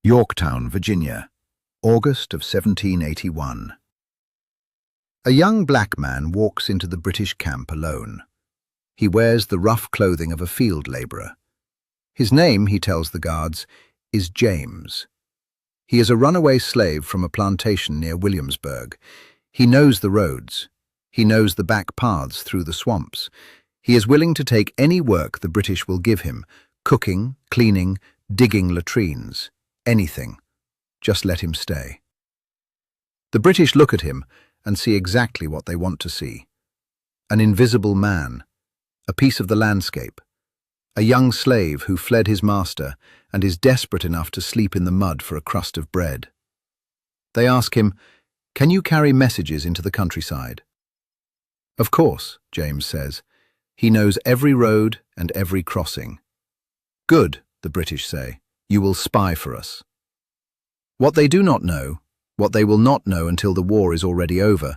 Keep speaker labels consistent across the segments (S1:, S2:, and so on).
S1: Yorktown, Virginia, August of 1781. A young black man walks into the British camp alone. He wears the rough clothing of a field labourer. His name, he tells the guards, is James. He is a runaway slave from a plantation near Williamsburg. He knows the roads. He knows the back paths through the swamps. He is willing to take any work the British will give him, cooking, cleaning, digging latrines, anything. Just let him stay. The British look at him and see exactly what they want to see. An invisible man, a piece of the landscape, a young slave who fled his master and is desperate enough to sleep in the mud for a crust of bread. They ask him, "Can you carry messages into the countryside?" "Of course," James says. He knows every road and every crossing. "Good," the British say. "You will spy for us." What they do not know, what they will not know until the war is already over,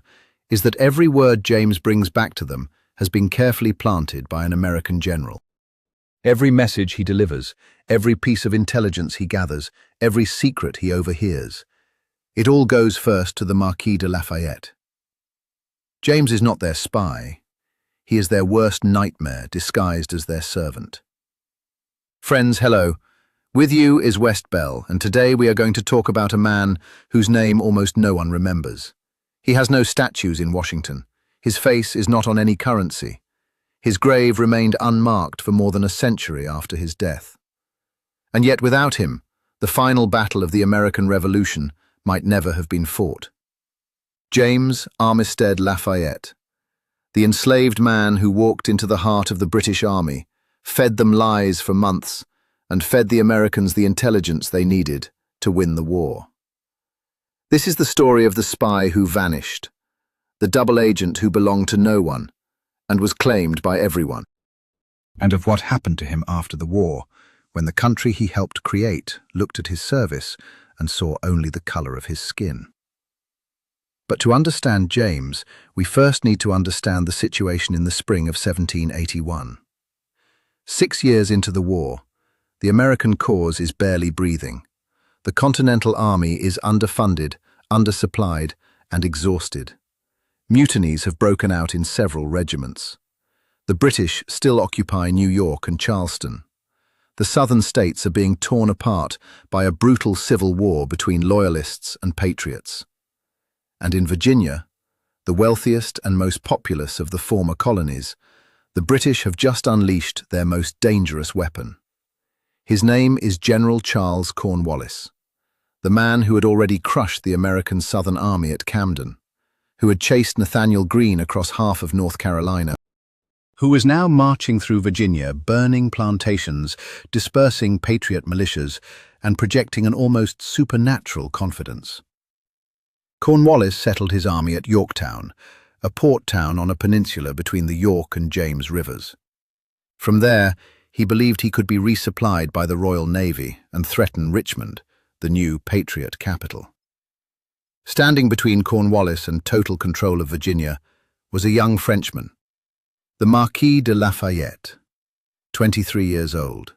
S1: is that every word James brings back to them has been carefully planted by an American general. Every message he delivers, every piece of intelligence he gathers, every secret he overhears, it all goes first to the Marquis de Lafayette. James is not their spy. He is their worst nightmare disguised as their servant. Friends, hello. With you is West Bell, and today we are going to talk about a man whose name almost no one remembers. He has no statues in Washington. His face is not on any currency. His grave remained unmarked for more than a century after his death. And yet without him, the final battle of the American Revolution might never have been fought. James Armistead Lafayette, the enslaved man who walked into the heart of the British Army, fed them lies for months, and fed the Americans the intelligence they needed to win the war. This is the story of the spy who vanished, the double agent who belonged to no one and was claimed by everyone, and of what happened to him after the war, when the country he helped create looked at his service and saw only the colour of his skin. But to understand James, we first need to understand the situation in the spring of 1781. 6 years into the war, the American cause is barely breathing. The Continental Army is underfunded, undersupplied, and exhausted. Mutinies have broken out in several regiments. The British still occupy New York and Charleston. The southern states are being torn apart by a brutal civil war between loyalists and patriots. And in Virginia, the wealthiest and most populous of the former colonies, the British have just unleashed their most dangerous weapon. His name is General Charles Cornwallis, the man who had already crushed the American Southern Army at Camden, who had chased Nathaniel Greene across half of North Carolina, who was now marching through Virginia, burning plantations, dispersing patriot militias, and projecting an almost supernatural confidence. Cornwallis settled his army at Yorktown, a port town on a peninsula between the York and James rivers. From there, he believed he could be resupplied by the Royal Navy and threaten Richmond, the new Patriot capital. Standing between Cornwallis and total control of Virginia was a young Frenchman, the Marquis de Lafayette, 23 years old.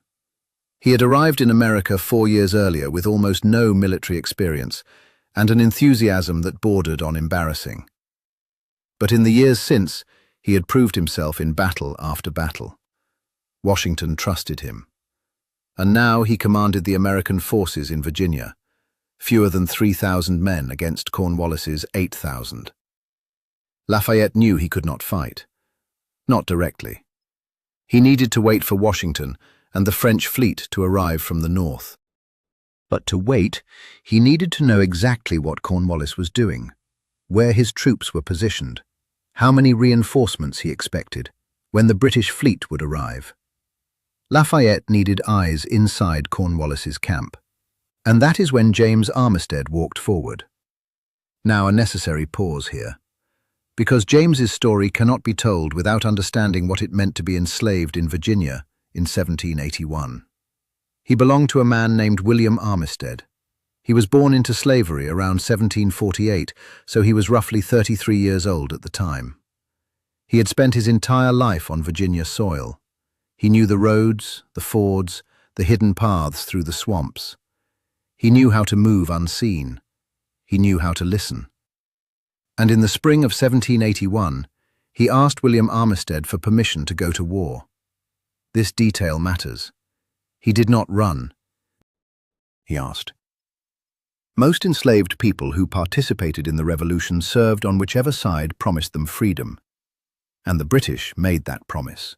S1: He had arrived in America 4 years earlier with almost no military experience and an enthusiasm that bordered on embarrassing. But in the years since, he had proved himself in battle after battle. Washington trusted him. And now he commanded the American forces in Virginia, fewer than 3,000 men against Cornwallis's 8,000. Lafayette knew he could not fight. Not directly. He needed to wait for Washington and the French fleet to arrive from the north. But to wait, he needed to know exactly what Cornwallis was doing, where his troops were positioned, how many reinforcements he expected, when the British fleet would arrive. Lafayette needed eyes inside Cornwallis's camp, and that is when James Armistead walked forward. Now a necessary pause here, because James's story cannot be told without understanding what it meant to be enslaved in Virginia in 1781. He belonged to a man named William Armistead. He was born into slavery around 1748, so he was roughly 33 years old at the time. He had spent his entire life on Virginia soil. He knew the roads, the fords, the hidden paths through the swamps. He knew how to move unseen. He knew how to listen. And in the spring of 1781, he asked William Armistead for permission to go to war. This detail matters. He did not run. He asked. Most enslaved people who participated in the revolution served on whichever side promised them freedom. And the British made that promise.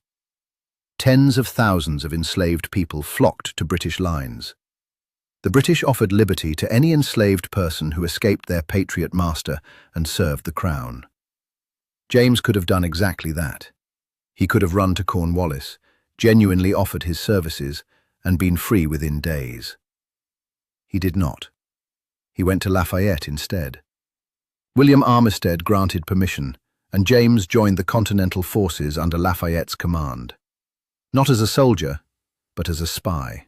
S1: Tens of thousands of enslaved people flocked to British lines. The British offered liberty to any enslaved person who escaped their patriot master and served the crown. James could have done exactly that. He could have run to Cornwallis, genuinely offered his services, and been free within days. He did not. He went to Lafayette instead. William Armistead granted permission, and James joined the Continental Forces under Lafayette's command. Not as a soldier, but as a spy.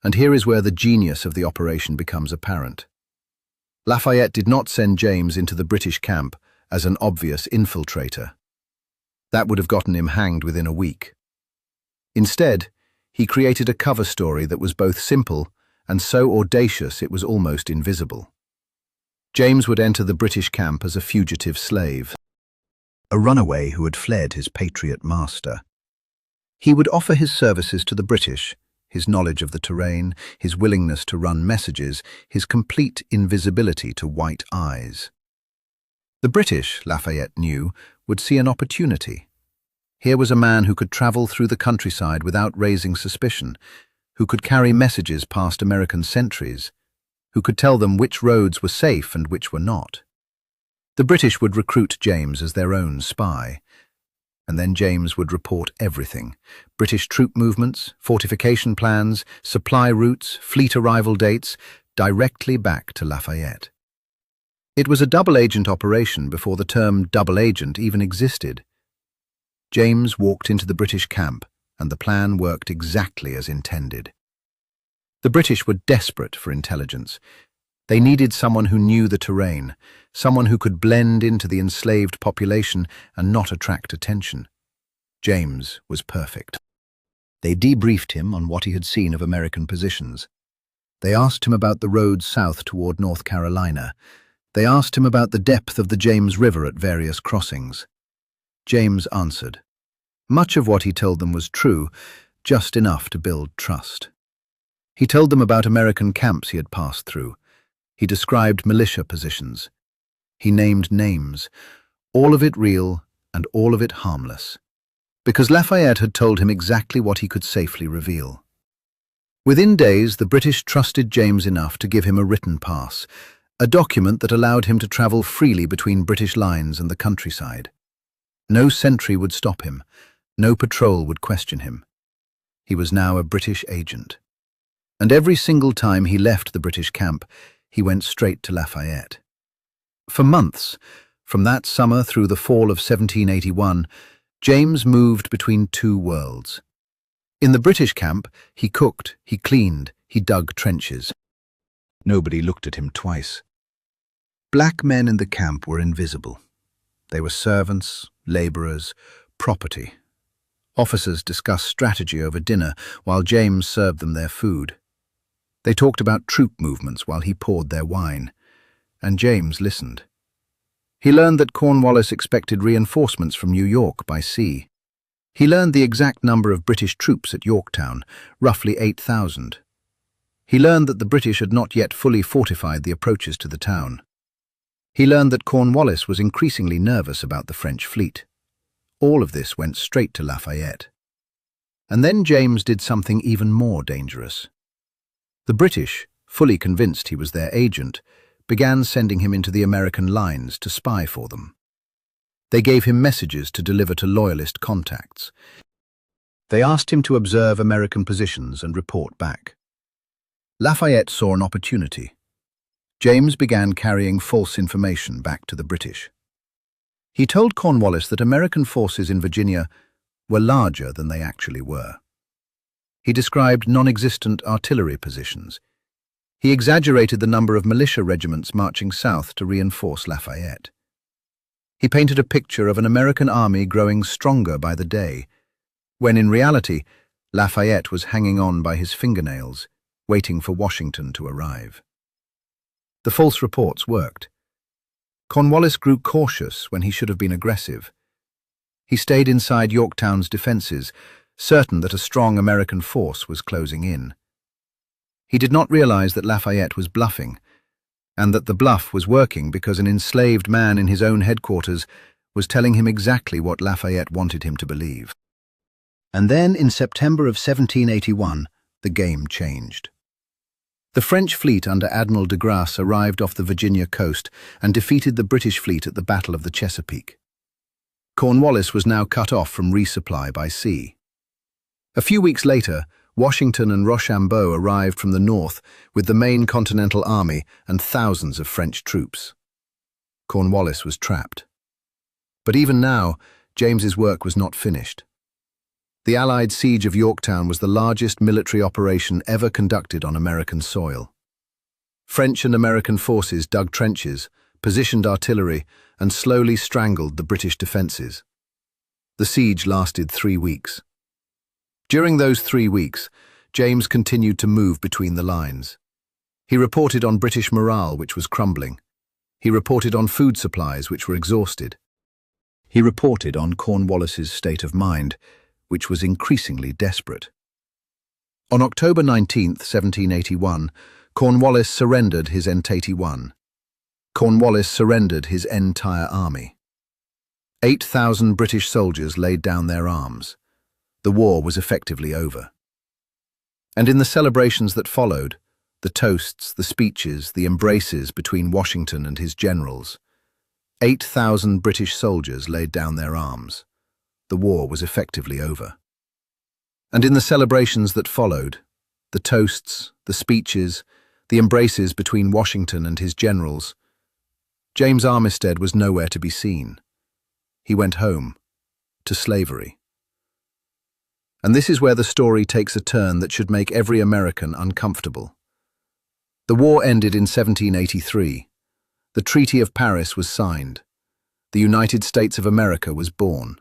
S1: And here is where the genius of the operation becomes apparent. Lafayette did not send James into the British camp as an obvious infiltrator. That would have gotten him hanged within a week. Instead, he created a cover story that was both simple and so audacious it was almost invisible. James would enter the British camp as a fugitive slave, a runaway who had fled his patriot master. He would offer his services to the British, his knowledge of the terrain, his willingness to run messages, his complete invisibility to white eyes. The British, Lafayette knew, would see an opportunity. Here was a man who could travel through the countryside without raising suspicion, who could carry messages past American sentries, who could tell them which roads were safe and which were not. The British would recruit James as their own spy, and then James would report everything: British troop movements, fortification plans, supply routes, fleet arrival dates, directly back to Lafayette. It was a double-agent operation before the term double agent even existed. James walked into the British camp, and the plan worked exactly as intended. The British were desperate for intelligence. They needed someone who knew the terrain, someone who could blend into the enslaved population and not attract attention. James was perfect. They debriefed him on what he had seen of American positions. They asked him about the roads south toward North Carolina. They asked him about the depth of the James River at various crossings. James answered. Much of what he told them was true, just enough to build trust. He told them about American camps he had passed through. He described militia positions. He named names, all of it real and all of it harmless, because Lafayette had told him exactly what he could safely reveal. Within days, the British trusted James enough to give him a written pass, a document that allowed him to travel freely between British lines and the countryside. No sentry would stop him. No patrol would question him. He was now a British agent. And every single time he left the British camp, he went straight to Lafayette. For months, from that summer through the fall of 1781, James moved between two worlds. In the British camp, he cooked, he cleaned, he dug trenches. Nobody looked at him twice. Black men in the camp were invisible. They were servants, labourers, property. Officers discussed strategy over dinner while James served them their food. They talked about troop movements while he poured their wine, and James listened. He learned that Cornwallis expected reinforcements from New York by sea. He learned the exact number of British troops at Yorktown, roughly 8,000. He learned that the British had not yet fully fortified the approaches to the town. He learned that Cornwallis was increasingly nervous about the French fleet. All of this went straight to Lafayette. And then James did something even more dangerous. The British, fully convinced he was their agent, began sending him into the American lines to spy for them. They gave him messages to deliver to loyalist contacts. They asked him to observe American positions and report back. Lafayette saw an opportunity. James began carrying false information back to the British. He told Cornwallis that American forces in Virginia were larger than they actually were. He described non-existent artillery positions. He exaggerated the number of militia regiments marching south to reinforce Lafayette. He painted a picture of an American army growing stronger by the day, when in reality, Lafayette was hanging on by his fingernails, waiting for Washington to arrive. The false reports worked. Cornwallis grew cautious when he should have been aggressive. He stayed inside Yorktown's defenses, certain that a strong American force was closing in. He did not realize that Lafayette was bluffing, and that the bluff was working because an enslaved man in his own headquarters was telling him exactly what Lafayette wanted him to believe. And then, in September of 1781, the game changed. The French fleet under Admiral de Grasse arrived off the Virginia coast and defeated the British fleet at the Battle of the Chesapeake. Cornwallis was now cut off from resupply by sea. A few weeks later, Washington and Rochambeau arrived from the north with the main Continental Army and thousands of French troops. Cornwallis was trapped. But even now, James's work was not finished. The Allied siege of Yorktown was the largest military operation ever conducted on American soil. French and American forces dug trenches, positioned artillery, and slowly strangled the British defenses. The siege lasted 3 weeks. During those 3 weeks, James continued to move between the lines. He reported on British morale, which was crumbling. He reported on food supplies, which were exhausted. He reported on Cornwallis's state of mind, which was increasingly desperate. On October 19, 1781, Cornwallis surrendered his N81. Cornwallis surrendered his entire army. 8,000 British soldiers laid down their arms. The war was effectively over. And in the celebrations that followed, the toasts, the speeches, the embraces between Washington and his generals, 8,000 British soldiers laid down their arms. The war was effectively over. And in the celebrations that followed, the toasts, the speeches, the embraces between Washington and his generals, James Armistead was nowhere to be seen. He went home, to slavery. And this is where the story takes a turn that should make every American uncomfortable. The war ended in 1783. The Treaty of Paris was signed. The United States of America was born.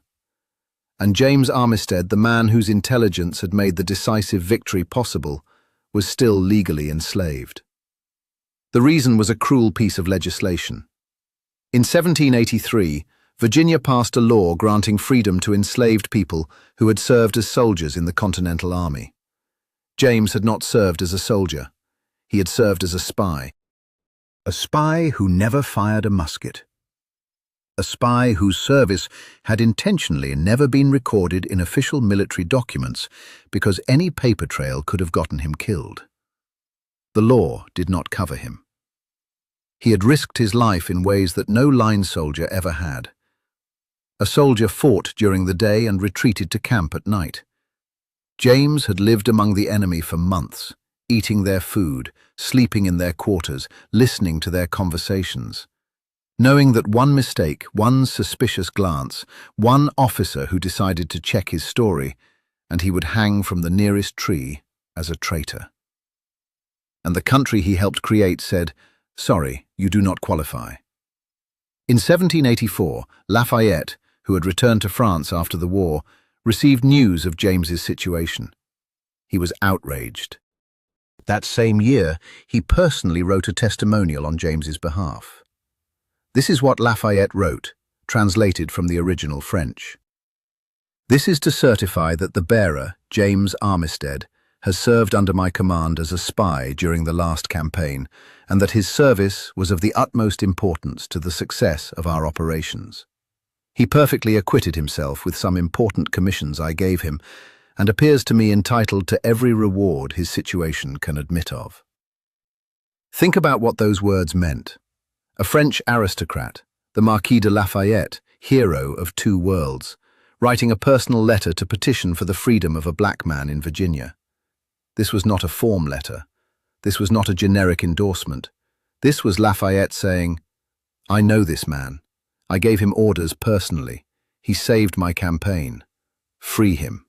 S1: And James Armistead, the man whose intelligence had made the decisive victory possible, was still legally enslaved. The reason was a cruel piece of legislation. In 1783, Virginia passed a law granting freedom to enslaved people who had served as soldiers in the Continental Army. James had not served as a soldier. He had served as a spy. A spy who never fired a musket. A spy whose service had intentionally never been recorded in official military documents because any paper trail could have gotten him killed. The law did not cover him. He had risked his life in ways that no line soldier ever had. A soldier fought during the day and retreated to camp at night. James had lived among the enemy for months, eating their food, sleeping in their quarters, listening to their conversations. Knowing that one mistake, one suspicious glance, one officer who decided to check his story, and he would hang from the nearest tree as a traitor. And the country he helped create said, "Sorry, you do not qualify." In 1784, Lafayette, who had returned to France after the war, received news of James's situation. He was outraged. That same year, he personally wrote a testimonial on James's behalf. This is what Lafayette wrote, translated from the original French. "This is to certify that the bearer, James Armistead, has served under my command as a spy during the last campaign, and that his service was of the utmost importance to the success of our operations. He perfectly acquitted himself with some important commissions I gave him, and appears to me entitled to every reward his situation can admit of." Think about what those words meant. A French aristocrat, the Marquis de Lafayette, hero of two worlds, writing a personal letter to petition for the freedom of a black man in Virginia. This was not a form letter. This was not a generic endorsement. This was Lafayette saying, "I know this man. I gave him orders personally. He saved my campaign. Free him."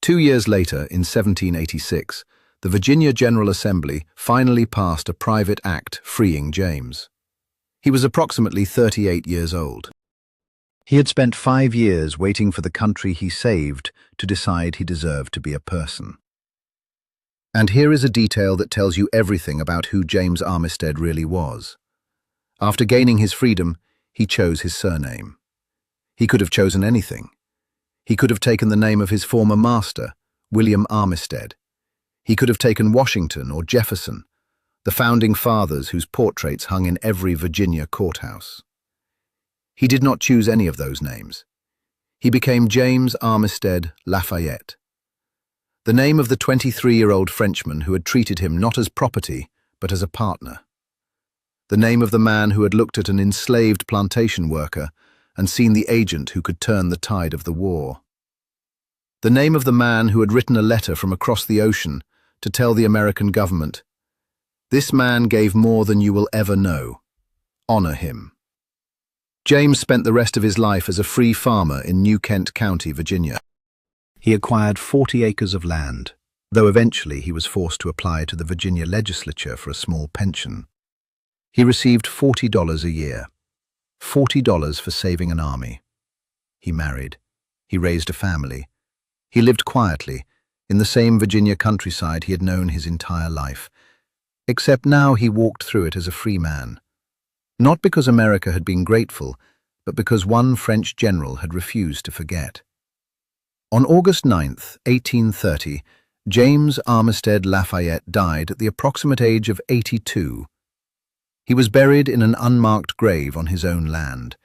S1: 2 years later, in 1786, the Virginia General Assembly finally passed a private act freeing James. He was approximately 38 years old. He had spent 5 years waiting for the country he saved to decide he deserved to be a person. And here is a detail that tells you everything about who James Armistead really was. After gaining his freedom, he chose his surname. He could have chosen anything. He could have taken the name of his former master, William Armistead. He could have taken Washington or Jefferson, the founding fathers whose portraits hung in every Virginia courthouse. He did not choose any of those names. He became James Armistead Lafayette, the name of the 23-year-old Frenchman who had treated him not as property, but as a partner. The name of the man who had looked at an enslaved plantation worker and seen the agent who could turn the tide of the war. The name of the man who had written a letter from across the ocean to tell the American government, "This man gave more than you will ever know. Honor him." James spent the rest of his life as a free farmer in New Kent County, Virginia. He acquired 40 acres of land, though eventually he was forced to apply to the Virginia legislature for a small pension. He received $40 a year, $40 for saving an army. He married. He raised a family. He lived quietly, in the same Virginia countryside he had known his entire life, except now he walked through it as a free man. Not because America had been grateful, but because one French general had refused to forget. On August 9th, 1830, James Armistead Lafayette died at the approximate age of 82. He was buried in an unmarked grave on his own land.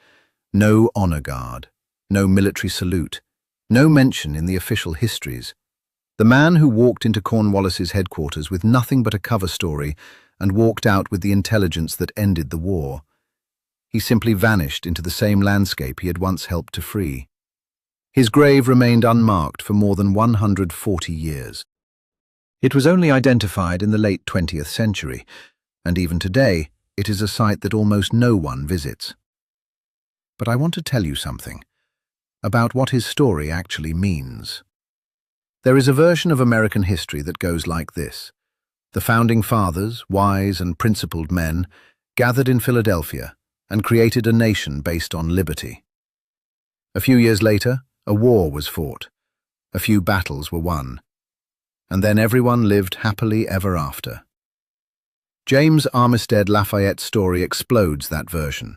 S1: No honor guard, no military salute, no mention in the official histories. The man who walked into Cornwallis's headquarters with nothing but a cover story and walked out with the intelligence that ended the war. He simply vanished into the same landscape he had once helped to free. His grave remained unmarked for more than 140 years. It was only identified in the late 20th century, and even today, it is a site that almost no one visits. But I want to tell you something about what his story actually means. There is a version of American history that goes like this. The founding fathers, wise and principled men, gathered in Philadelphia and created a nation based on liberty. A few years later, a war was fought. A few battles were won. And then everyone lived happily ever after. James Armistead Lafayette's story explodes that version,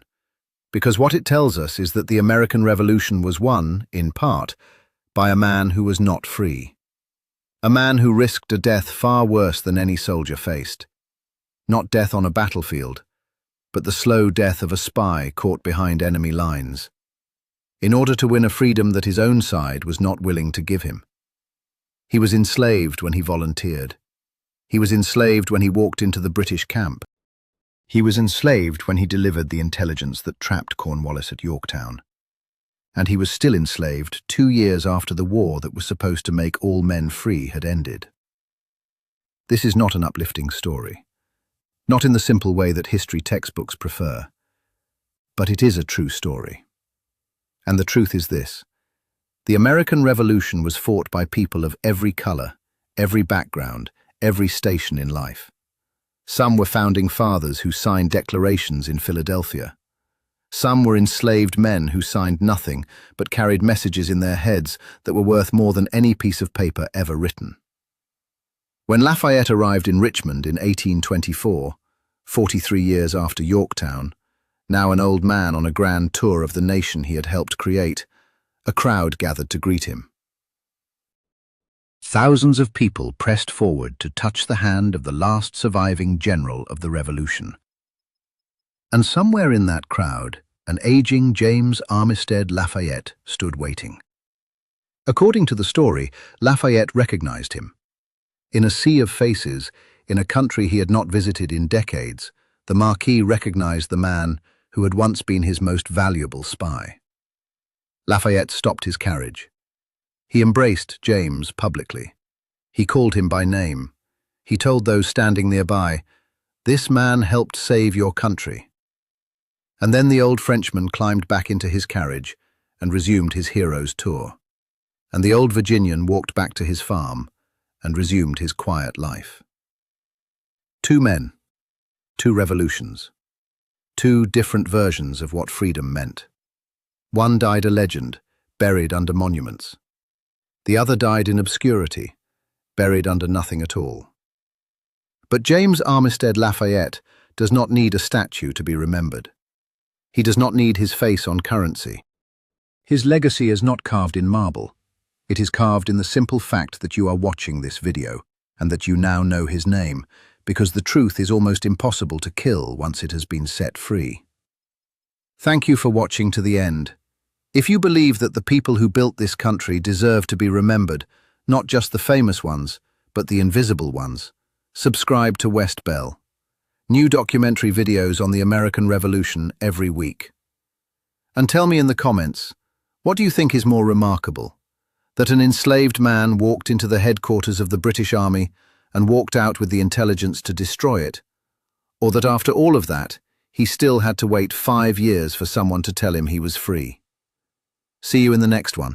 S1: because what it tells us is that the American Revolution was won, in part, by a man who was not free. A man who risked a death far worse than any soldier faced. Not death on a battlefield, but the slow death of a spy caught behind enemy lines, in order to win a freedom that his own side was not willing to give him. He was enslaved when he volunteered. He was enslaved when he walked into the British camp. He was enslaved when he delivered the intelligence that trapped Cornwallis at Yorktown. And he was still enslaved 2 years after the war that was supposed to make all men free had ended. This is not an uplifting story, not in the simple way that history textbooks prefer, but it is a true story. And the truth is this: the American Revolution was fought by people of every color, every background, every station in life. Some were founding fathers who signed declarations in Philadelphia. Some were enslaved men who signed nothing but carried messages in their heads that were worth more than any piece of paper ever written. When Lafayette arrived in Richmond in 1824, 43 years after Yorktown, now an old man on a grand tour of the nation he had helped create, a crowd gathered to greet him. Thousands of people pressed forward to touch the hand of the last surviving general of the Revolution. And somewhere in that crowd, an aging James Armistead Lafayette stood waiting. According to the story, Lafayette recognized him. In a sea of faces, in a country he had not visited in decades, the Marquis recognized the man who had once been his most valuable spy. Lafayette stopped his carriage. He embraced James publicly. He called him by name. He told those standing nearby, "This man helped save your country." And then the old Frenchman climbed back into his carriage and resumed his hero's tour. And the old Virginian walked back to his farm and resumed his quiet life. 2 men, 2 revolutions, 2 different versions of what freedom meant. One died a legend, buried under monuments. The other died in obscurity, buried under nothing at all. But James Armistead Lafayette does not need a statue to be remembered. He does not need his face on currency. His legacy is not carved in marble. It is carved in the simple fact that you are watching this video and that you now know his name, because the truth is almost impossible to kill once it has been set free. Thank you for watching to the end. If you believe that the people who built this country deserve to be remembered, not just the famous ones, but the invisible ones, subscribe to West Bell. New documentary videos on the American Revolution every week. And tell me in the comments, what do you think is more remarkable? That an enslaved man walked into the headquarters of the British Army and walked out with the intelligence to destroy it? Or that after all of that, he still had to wait 5 years for someone to tell him he was free? See you in the next one.